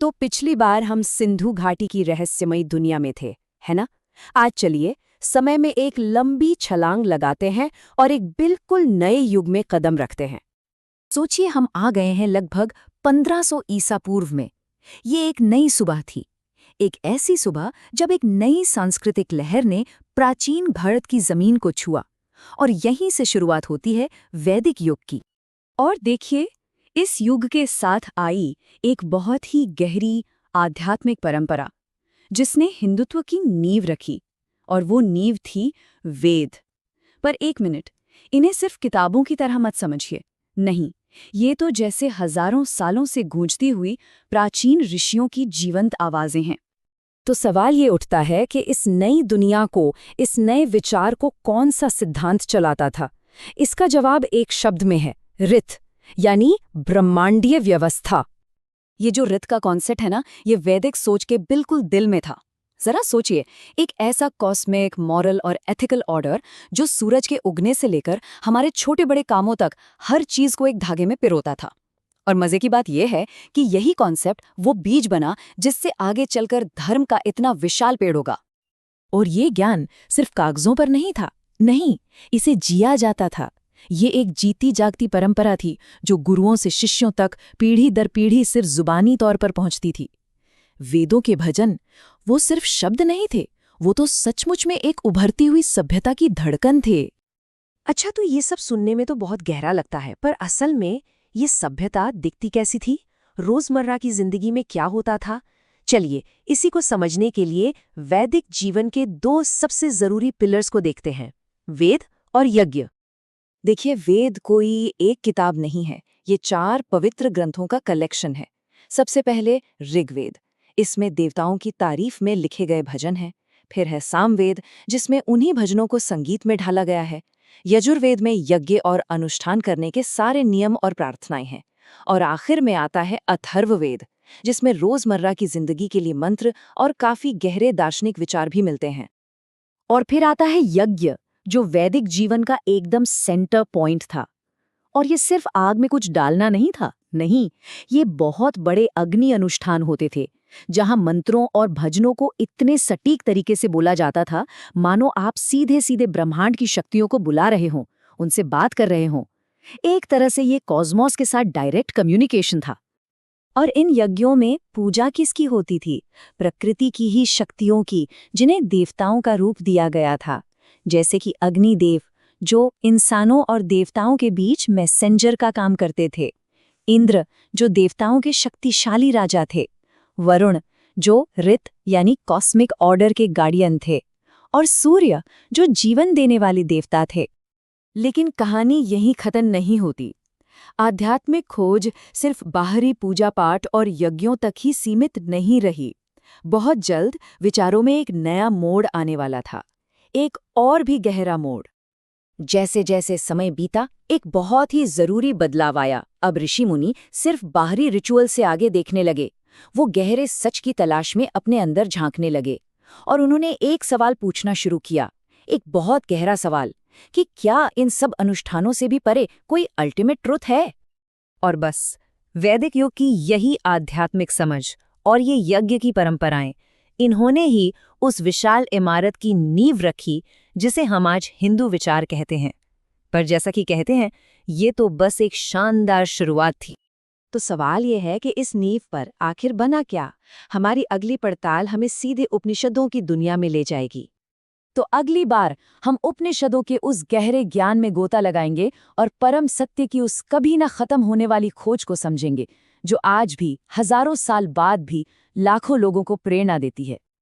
तो पिछली बार हम सिंधु घाटी की रहस्यमयी दुनिया में थे, है ना? आज चलिए समय में एक लंबी छलांग लगाते हैं और एक बिल्कुल नए युग में कदम रखते हैं। सोचिए हम आ गए हैं लगभग 1500 ईसा पूर्व में। ये एक नई सुबह थी, एक ऐसी सुबह जब एक नई सांस्कृतिक लहर ने प्राचीन भारत की जमीन को छुआ और यहीं से शुरुआत होती है वैदिक युग की। और देखिए, इस युग के साथ आई एक बहुत ही गहरी आध्यात्मिक परंपरा जिसने हिंदुत्व की नींव रखी, और वो नींव थी वेद। पर एक मिनट, इन्हें सिर्फ किताबों की तरह मत समझिए। नहीं, ये तो जैसे हजारों सालों से गूंजती हुई प्राचीन ऋषियों की जीवंत आवाजें हैं। तो सवाल ये उठता है कि इस नई दुनिया को, इस नए विचार को कौन सा सिद्धांत चलाता था? इसका जवाब एक शब्द में है, ऋत, यानी ब्रह्मांडीय व्यवस्था। ये जो ऋत का कॉन्सेप्ट है ना, ये वैदिक सोच के बिल्कुल दिल में था। जरा सोचिए, एक ऐसा कॉस्मिक, मॉरल और एथिकल ऑर्डर जो सूरज के उगने से लेकर हमारे छोटे बड़े कामों तक हर चीज को एक धागे में पिरोता था। और मजे की बात यह है कि यही कॉन्सेप्ट वो बीज बना जिससे आगे चलकर धर्म का इतना विशाल पेड़ होगा। और ये ज्ञान सिर्फ कागजों पर नहीं था, नहीं, इसे जिया जाता था। ये एक जीती जागती परंपरा थी जो गुरुओं से शिष्यों तक पीढ़ी दर पीढ़ी सिर्फ जुबानी तौर पर पहुंचती थी। वेदों के भजन वो सिर्फ शब्द नहीं थे, वो तो सचमुच में एक उभरती हुई सभ्यता की धड़कन थे। अच्छा, तो ये सब सुनने में तो बहुत गहरा लगता है, पर असल में ये सभ्यता दिखती कैसी थी? रोजमर्रा की जिंदगी में क्या होता था? चलिए, इसी को समझने के लिए वैदिक जीवन के दो सबसे जरूरी पिलर्स को देखते हैं, वेद और यज्ञ। देखिए, वेद कोई एक किताब नहीं है, ये 4 पवित्र ग्रंथों का कलेक्शन है। सबसे पहले ऋग्वेद, इसमें देवताओं की तारीफ में लिखे गए भजन हैं। फिर है सामवेद, जिसमें उन्हीं भजनों को संगीत में ढाला गया है। यजुर्वेद में यज्ञ और अनुष्ठान करने के सारे नियम और प्रार्थनाएं हैं। और आखिर में आता है अथर्ववेद, जिसमें रोजमर्रा की जिंदगी के लिए मंत्र और काफी गहरे दार्शनिक विचार भी मिलते हैं। और फिर आता है यज्ञ, जो वैदिक जीवन का एकदम सेंटर पॉइंट था। और ये सिर्फ आग में कुछ डालना नहीं था, नहीं, ये बहुत बड़े अग्नि अनुष्ठान होते थे, जहां मंत्रों और भजनों को इतने सटीक तरीके से बोला जाता था मानो आप सीधे सीधे ब्रह्मांड की शक्तियों को बुला रहे हों, उनसे बात कर रहे हों। एक तरह से ये कॉस्मॉस के साथ डायरेक्ट कम्युनिकेशन था। और इन यज्ञों में पूजा किसकी होती थी? प्रकृति की ही शक्तियों की, जिन्हें देवताओं का रूप दिया गया था। जैसे कि अग्निदेव, जो इंसानों और देवताओं के बीच मैसेंजर का काम करते थे। इंद्र, जो देवताओं के शक्तिशाली राजा थे। वरुण, जो ऋत यानी कॉस्मिक ऑर्डर के गार्डियन थे। और सूर्य, जो जीवन देने वाले देवता थे। लेकिन कहानी यहीं खत्म नहीं होती। आध्यात्मिक खोज सिर्फ बाहरी पूजा पाठ और यज्ञों तक ही सीमित नहीं रही। बहुत जल्द विचारों में एक नया मोड़ आने वाला था, एक और भी गहरा मोड़। जैसे जैसे समय बीता, एक बहुत ही जरूरी बदलाव आया। अब ऋषि मुनि सिर्फ बाहरी रिचुअल से आगे देखने लगे, वो गहरे सच की तलाश में अपने अंदर झांकने लगे। और उन्होंने एक सवाल पूछना शुरू किया, एक बहुत गहरा सवाल, कि क्या इन सब अनुष्ठानों से भी परे कोई अल्टीमेट ट्रुथ है? और बस वैदिक युग की यही आध्यात्मिक समझ और ये यज्ञ की परंपराएं, इन्होंने ही उस विशाल इमारत की नींव रखी जिसे हम आज हिंदू विचार कहते हैं। पर जैसा कि कहते हैं, ये तो बस एक शानदार शुरुआत थी। तो सवाल ये है कि इस नींव पर आखिर बना क्या? हमारी अगली पड़ताल हमें सीधे उपनिषदों की दुनिया में ले जाएगी। तो अगली बार हम उपनिषदों के उस गहरे ज्ञान में गोता लगाएंगे और परम सत्य की उस कभी न खत्म होने वाली खोज को समझेंगे, जो आज भी, हजारों साल बाद भी, लाखों लोगों को प्रेरणा देती है।